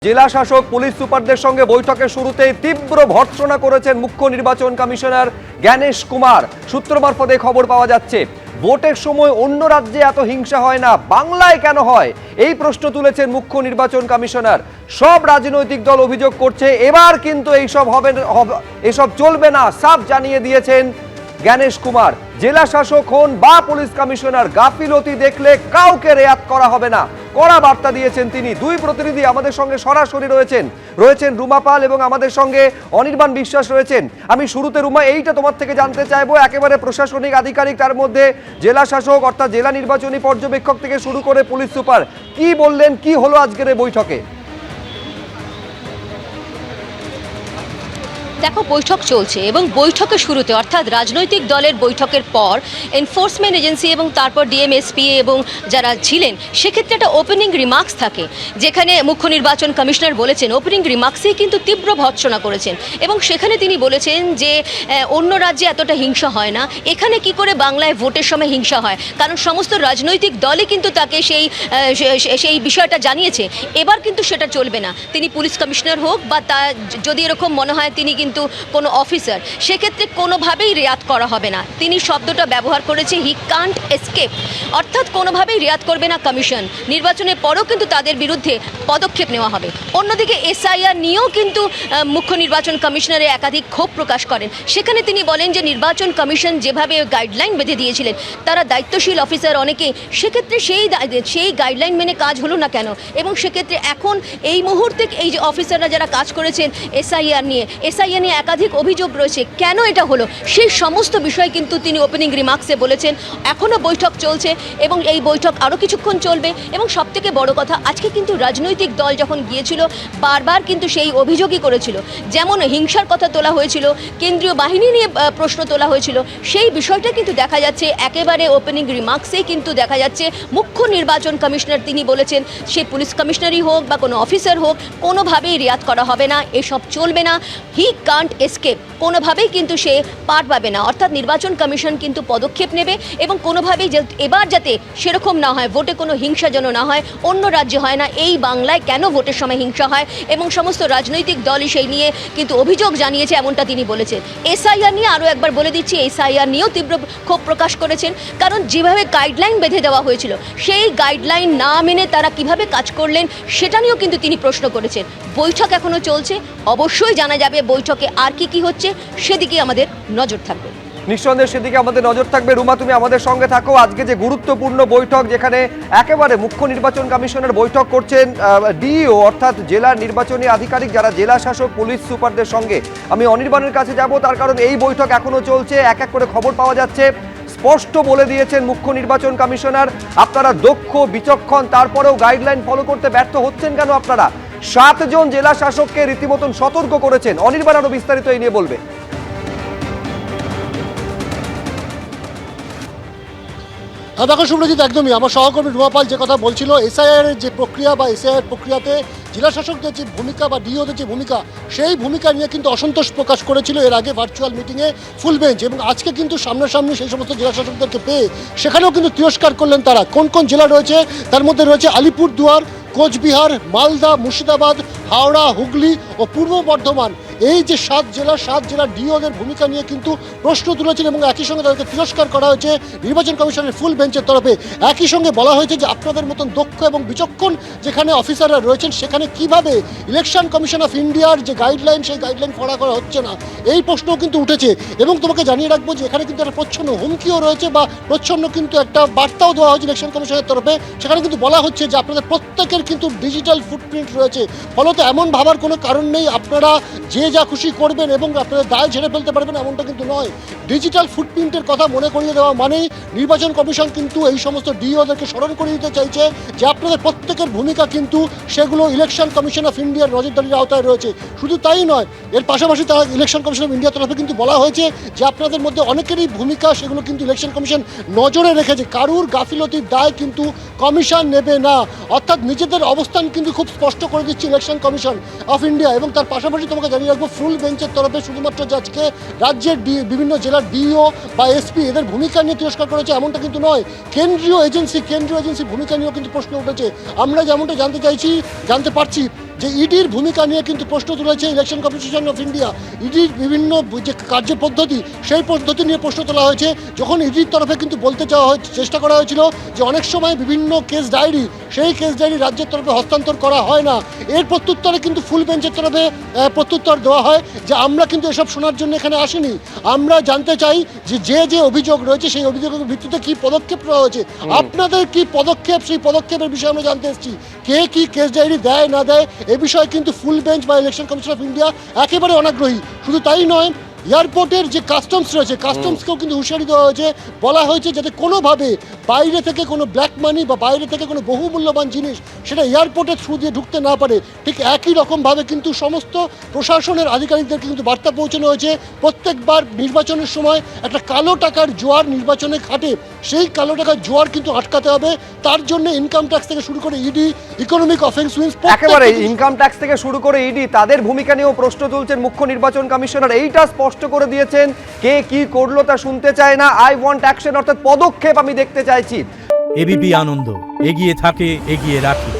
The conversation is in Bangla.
জেলা শাসক পুলিশ সুপারদের সঙ্গে বৈঠকের শুরুতেই তীব্র ভর্ৎসনা করেছেন মুখ্য নির্বাচন কমিশনার জ্ঞানেশ কুমার। সূত্র মারফতে খবর পাওয়া যাচ্ছে, ভোটের সময় অন্য রাজ্যে এত হিংসা হয় না, বাংলায় কেন হয়, এই প্রশ্ন তুলেছেন মুখ্য নির্বাচন কমিশনার। সব রাজনৈতিক দল অভিযোগ করছে, এবার কিন্তু এসব চলবে না, সাফ জানিয়ে দিয়েছেন জ্ঞানেশ কুমার। জেলা শাসক হন বা পুলিশ কমিশনার, গাফিলতি দেখলে কাউকে রেয়াত করা হবে না, কড়া বার্তা দিয়েছেন তিনি। দুই প্রতিনিধি আমাদের সঙ্গে সরাসরি রয়েছেন রুমা পাল এবং আমাদের সঙ্গে অনির্বাণ বিশ্বাস রয়েছেন। আমি শুরুতে রুমা এইটা তোমার থেকে জানতে চাইবো, একেবারে প্রশাসনিক আধিকারিক, তার মধ্যে জেলা শাসক অর্থাৎ জেলা নির্বাচনী পর্যবেক্ষক থেকে শুরু করে পুলিশ সুপার, কি বললেন, কি হলো আজকের এই বৈঠকে? দেখো, বৈঠক চলছে এবং বৈঠকের শুরুতে অর্থাৎ রাজনৈতিক দলের বৈঠকের পর এনফোর্সমেন্ট এজেন্সি এবং তারপর ডিএমএসপি এবং যারা ছিলেন সেক্ষেত্রে একটা ওপেনিং রিমার্কস থাকে, যেখানে মুখ্য নির্বাচন কমিশনার বলেছেন, ওপেনিং রিমার্কসেই কিন্তু তীব্র ভর্ৎসনা করেছেন এবং সেখানে তিনি বলেছেন যে অন্য রাজ্যে এতটা হিংসা হয় না, এখানে কি করে বাংলায় ভোটের সময় হিংসা হয়, কারণ সমস্ত রাজনৈতিক দলই কিন্তু তাকে সেই বিষয়টা জানিয়েছে। এবার কিন্তু সেটা চলবে না, তিনি পুলিশ কমিশনার হোক বা তা যদি এরকম মনে হয় তিনি কিন্তু কোনো অফিসার, সেক্ষেত্রে কোনোভাবেই রেয়াত করা হবে না। তিনি শব্দটা ব্যবহার করেছে, হি কান্ট এসকেপ, অর্থাৎ কোনোভাবেই রেয়াত করবে না কমিশন। নির্বাচনের পরেও কিন্তু তাদের বিরুদ্ধে পদক্ষেপ নেওয়া হবে। অন্যদিকে এসআইআর নিয়েও কিন্তু মুখ্য নির্বাচন কমিশনারে একাধিক ক্ষোভ প্রকাশ করেন। সেখানে তিনি বলেন যে নির্বাচন কমিশন যেভাবে গাইডলাইন বেঁধে দিয়েছিলেন, তারা দায়িত্বশীল অফিসার অনেকেই, সেক্ষেত্রে সেই গাইডলাইন মেনে কাজ হলো না কেন, এবং সেক্ষেত্রে এখন এই মুহূর্তে এই যে অফিসাররা যারা কাজ করেছেন এসআইআর নিয়ে একাধিক অভিযোগ রয়েছে, কেন এটা হলো, সেই সমস্ত বিষয় কিন্তু তিনি ওপেনিং রিমার্কসে বলেছেন। এখনও বৈঠক চলছে এবং এই বৈঠক আরও কিছুক্ষণ চলবে। এবং সবথেকে বড় কথা, আজকে কিন্তু রাজনৈতিক দল যখন গিয়েছিল বারবার কিন্তু সেই অভিযোগই করেছিল, যেমন হিংসার কথা তোলা হয়েছিল, কেন্দ্রীয় বাহিনী নিয়ে প্রশ্ন তোলা হয়েছিল, সেই বিষয়টা কিন্তু দেখা যাচ্ছে একেবারে ওপেনিং রিমার্কসেই কিন্তু দেখা যাচ্ছে মুখ্য নির্বাচন কমিশনার তিনি বলেছেন, সে পুলিশ কমিশনারই হোক বা কোনো অফিসার হোক, কোনোভাবেই রেয়াত করা হবে না, এসব চলবে না, হি কান্ট এসকেপ, কোনোভাবেই কিন্তু সে পার পাবে না। অর্থাৎ নির্বাচন কমিশন কিন্তু পদক্ষেপ নেবে এবং কোনোভাবেই এবার যাতে সেরকম না হয়, ভোটে কোনো হিংসা যেন না হয়, অন্য রাজ্যে হয় না, এই বাংলায় কেন ভোটের সময় হিংসা হয়, এবং সমস্ত রাজনৈতিক দলই সেই নিয়ে কিন্তু অভিযোগ জানিয়েছে, এমনটা তিনি বলেছেন। এসআইআর নিয়ে আরও একবার বলে দিচ্ছি, এসআইআর নিয়েও তীব্র ক্ষোভ প্রকাশ করেছেন, কারণ যেভাবে গাইডলাইন বেঁধে দেওয়া হয়েছিল সেই গাইডলাইন না মেনে তারা কিভাবে কাজ করলেন সেটা নিয়েও কিন্তু তিনি প্রশ্ন করেছেন। বৈঠক এখনও চলছে, অবশ্যই জানা যাবে বৈঠকে আর কি হচ্ছে, সেদিকে আমাদের নজর থাকবে। নিঃসন্দেহে সেদিকে আমাদের নজর থাকবে। রুমা, তুমি আমাদের সঙ্গে থাকো। আজকে যে গুরুত্বপূর্ণ বৈঠক, যেখানে একেবারে মুখ্য নির্বাচন কমিশনের বৈঠক করছেন ডিইও অর্থাৎ জেলার নির্বাচনী আধিকারিক, যারা জেলা শাসক পুলিশ সুপারদের সঙ্গে। আমি অনির্বাণের কাছে যাব, তার কারণ এই বৈঠক এখনো চলছে, এক এক করে খবর পাওয়া যাচ্ছে। স্পষ্ট বলে দিয়েছেন মুখ্য নির্বাচন কমিশনার, আপনারা দক্ষ বিচক্ষণ, তারপরেও গাইডলাইন ফলো করতে ব্যর্থ হচ্ছেন কেন আপনারা? 7 জন জেলা শাসককে রীতিমতন সতর্ক করেছেন। অনির্বাণ আরো বিস্তারিত এই নিয়ে বলবে। দেখো শুভ্রজিৎ, একদমই আমার সহকর্মী রুমা পাল যে কথা বলছিল, এসআইআর যে প্রক্রিয়া বা এসআইআর প্রক্রিয়াতে জেলা শাসকদের যে ভূমিকা বা ডিওদের যে ভূমিকা, সেই ভূমিকা নিয়ে কিন্তু অসন্তোষ প্রকাশ করেছিল এর আগে ভার্চুয়াল মিটিংয়ে ফুল বেঞ্চ, এবং আজকে কিন্তু সামনাসামনি সেই সমস্ত জেলা শাসকদেরকে পেয়ে সেখানেও কিন্তু তিরস্কার করলেন তারা। কোন কোন জেলা রয়েছে তার মধ্যে রয়েছে আলিপুরদুয়ার, কোচবিহার, মালদা, মুর্শিদাবাদ, হাওড়া, হুগলি ও পূর্ব বর্ধমান, এই যে 7 জেলার ডিওদের ভূমিকা নিয়ে কিন্তু প্রশ্ন তুলেছেন এবং একই সঙ্গে তাদেরকে তিরস্কার করা হয়েছে নির্বাচন কমিশনের ফুল বেঞ্চের তরফে। একই সঙ্গে বলা হয়েছে যে আপনাদের মতন দক্ষ এবং বিচক্ষণ যেখানে অফিসাররা রয়েছেন, সেখানে কিভাবে ইলেকশন কমিশন অফ ইন্ডিয়ার যে গাইডলাইন, সেই গাইডলাইন ফলো করা হচ্ছে না, এই প্রশ্নও কিন্তু উঠেছে। এবং তোমাকে জানিয়ে রাখবো যে এখানে কিন্তু একটা প্রচ্ছন্ন হুমকিও রয়েছে বা প্রচ্ছন্ন কিন্তু একটা বার্তাও দেওয়া হয়েছে ইলেকশন কমিশনের তরফে। সেখানে কিন্তু বলা হচ্ছে যে আপনাদের প্রত্যেকের কিন্তু ডিজিটাল ফুটপ্রিন্ট রয়েছে, ফলত এমন ভাবার কোনো কারণ নেই আপনারা যে যা খুশি করবেন এবং আপনাদের দায় ঝেড়ে ফেলতে পারবেন, এমনটা কিন্তু নয়। ডিজিটাল ফুটপ্রিন্টের কথা মনে করিয়ে দেওয়া মানেই নির্বাচন কমিশন কিন্তু এই সমস্ত ডিওদেরকে স্মরণ করিয়ে দিতে চাইছে যে আপনাদের প্রত্যেকের ভূমিকা কিন্তু সেগুলো ইলেকশন কমিশন অফ ইন্ডিয়ার নজরদারির আওতায় রয়েছে। শুধু তাই নয়, এর পাশাপাশি তারা ইলেকশন কমিশন অফ ইন্ডিয়ার তরফে কিন্তু বলা হয়েছে যে আপনাদের মধ্যে অনেকেরই ভূমিকা, সেগুলো কিন্তু ইলেকশন কমিশন নজরে রেখেছে, কারুর গাফিলতির দায় কিন্তু কমিশন নেবে না। অর্থাৎ নিজেদের অবস্থান কিন্তু খুব স্পষ্ট করে দিচ্ছে ইলেকশন কমিশন অফ ইন্ডিয়া। এবং তার পাশাপাশি তোমাকে জানিয়ে রাখবো, ফুল বেঞ্চের তরফে শুধুমাত্র যে আজকে রাজ্যের বিভিন্ন জেলার ডিও বা এসপি এদের ভূমিকা নিয়ে তিরস্কার করেছে এমনটা কিন্তু নয়, কেন্দ্রীয় এজেন্সি ভূমিকা নিয়েও কিন্তু প্রশ্ন উঠেছে। আমরা যেমনটা জানতে পারছি যে ইডির ভূমিকা নিয়ে কিন্তু প্রশ্ন তুলেছে ইলেকশন কমিশন অফ ইন্ডিয়া। ইডির বিভিন্ন যে কার্য পদ্ধতি, সেই পদ্ধতি নিয়ে প্রশ্ন তোলা হয়েছে। যখন ইডির তরফে কিন্তু বলতে চাওয়া চেষ্টা করা হয়েছিল যে অনেক সময় বিভিন্ন কেস ডায়েরি, সেই কেস ডায়েরি রাজ্যের তরফে হস্তান্তর করা হয় না, এর প্রত্যুত্তরে কিন্তু ফুল বেঞ্চের তরফে প্রত্যুত্তর দেওয়া হয় যে আমরা কিন্তু এসব শোনার জন্য এখানে আসিনি, আমরা জানতে চাই যে যে অভিযোগ রয়েছে সেই অভিযোগের ভিত্তিতে কি পদক্ষেপ নেওয়া হয়েছে, আপনাদের কি পদক্ষেপ, সেই পদক্ষেপের বিষয়ে আমরা জানতে এসেছি। কে কি কেস ডায়েরি দেয় না দেয় এ বিষয়ে কিন্তু ফুল বেঞ্চ বা ইলেকশন কমিশন অফ ইন্ডিয়া একেবারে অনাগ্রহী। শুধু তাই নয়, এয়ারপোর্টের যে কাস্টমস রয়েছে, কাস্টমসকেও কিন্তু হুঁশিয়ারি দেওয়া হয়েছে, বলা হয়েছে যাতে কোনোভাবে বাইরে থেকে কোনো ব্ল্যাক মানি বা বাইরে থেকে কোনো বহুমূল্যবান জিনিস সেটা এয়ারপোর্টের থ্রু দিয়ে ঢুকতে না পারে। ঠিক একই রকমভাবে কিন্তু সমস্ত প্রশাসনের আধিকারিকদেরকে কিন্তু বার্তা পৌঁছানো হয়েছে। প্রত্যেকবার নির্বাচনের সময় একটা কালো টাকার জোয়ার নির্বাচনে খাটে, সেই কালো টাকার জোয়ার কিন্তু আটকাতে হবে। তার জন্য ইনকাম ট্যাক্স থেকে শুরু করে ইডি, ইকোনমিক অফেন্স উইংস, একেবারে ইনকাম ট্যাক্স থেকে শুরু করে ইডি, তাদের ভূমিকা নিয়েও প্রশ্ন তুলছেন মুখ্য নির্বাচন কমিশনার। এইটা স্পষ্ট করে দিয়েছেন, কে কি করলো তা শুনতে চায় না, আই ওয়ান্ট অ্যাকশন, অর্থাৎ পদক্ষেপ আমি দেখতে চাইছি। এবিপি আনন্দ, এগিয়ে থাকে, এগিয়ে রাখে।